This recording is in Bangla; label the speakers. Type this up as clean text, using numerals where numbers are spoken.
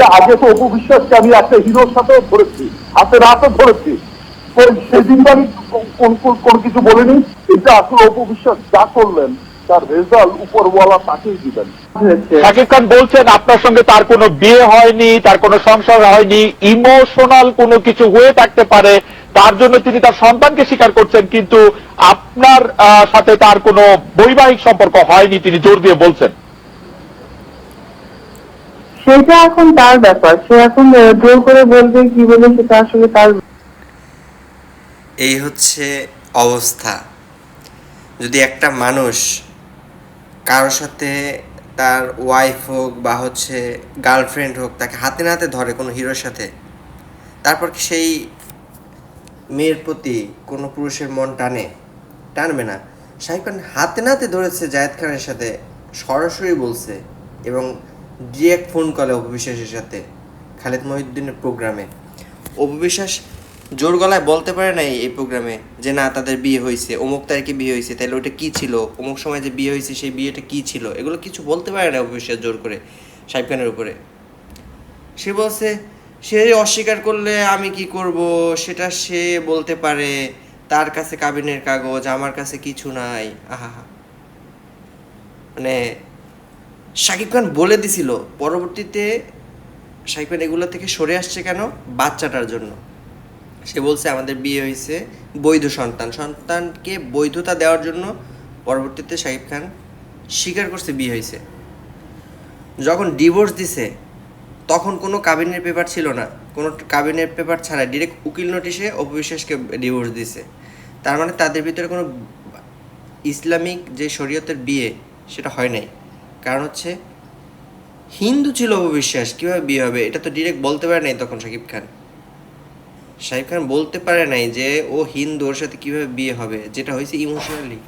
Speaker 1: এর আগে তো অপু বিশ্বাসকে আমি একটা হিরোর সাথেও ধরেছি, হাতে রাতে ধরেছি, তো সেদিন আমি কোন কিছু বলিনি। এটা আসলে অপু বিশ্বাস যা করলেন তার রেজাল্ট উপরওয়ালা তাকেই দিবেন।
Speaker 2: শাকিব খান বলছেন আপনার সঙ্গে তার কোনো বিয়ে হয়নি, তার কোনো সংসার হয়নি, ইমোশনাল কোনো কিছু হয়ে থাকতে পারে, তার জন্য তিনি তার সন্তানকে স্বীকার করছেন, কিন্তু আপনার সাথে তার কোনো বৈবাহিক সম্পর্ক হয়নি তিনি জোর দিয়ে বলছেন।
Speaker 3: সেটা এখন তার ব্যাপার, সে এখন জোর করে বলবে কি বলবে সেটা আসলে তার।
Speaker 4: এই হচ্ছে অবস্থা। যদি একটা মানুষ কারোর সাথে তার ওয়াইফ হোক বা হচ্ছে গার্লফ্রেন্ড হোক তাকে হাতে নাতে ধরে কোনো হিরোর সাথে, তারপর কি সেই মেয়ের প্রতি কোনো পুরুষের মন টানবে না? শাহিদ খান হাতে নাতে ধরেছে জায়েদ খানের সাথে, সরাসরি বলছে, এবং ডিরেক্ট ফোন কলে অপু বিশ্বাসের সাথে খালিদ মহিউদ্দিনের প্রোগ্রামে। অপু বিশ্বাস জোর গলায় বলতে পারে নাই এই প্রোগ্রামে যে না তাদের বিয়ে হয়েছে, অমুক তারিখে বিয়ে হয়েছে, তাহলে ওটা কী ছিল, অমুক সময় যে বিয়ে হয়েছে সেই বিয়েটা কী ছিল, এগুলো কিছু বলতে পারে না অপু বিশ্বাস জোর করে শাহিদ খানের উপরে। সে বলছে সে অস্বীকার করলে আমি কি করব, সেটা সে বলতে পারে, তার কাছে কাবিনের কাগজ, আমার কাছে কিছু নাই। আহা, মানে শাকিব খান বলে দিছিল। পরবর্তীতে শাকিব খান এগুলো থেকে সরে আসছে কেন? বাচ্চাটার জন্য। সে বলছে আমাদের বিয়ে হয়েছে, বৈধ সন্তানকে বৈধতা দেওয়ার জন্য। পরবর্তীতে শাকিব খান স্বীকার করছে বিয়ে হয়েছে। যখন ডিভোর্স দিছে তখন কোনো কাবিনের পেপার ছিল না, কোনো কাবিনের পেপার ছাড়া ডিরেক্ট উকিল নোটিশে অপু বিশ্বাসকে ডিভোর্স দিছে। তার মানে তাদের ভিতরে কোনো ইসলামিক যে শরীয়তের বিয়ে সেটা হয় নাই। কারণ হচ্ছে হিন্দু ছিল অপু বিশ্বাস, কীভাবে বিয়ে হবে এটা তো ডিরেক্ট বলতে পারে নাই তখন শাকিব খান বলতে পারে নাই যে ও হিন্দু, ওর সাথে কীভাবে বিয়ে হবে, যেটা হয়েছে ইমোশনালি।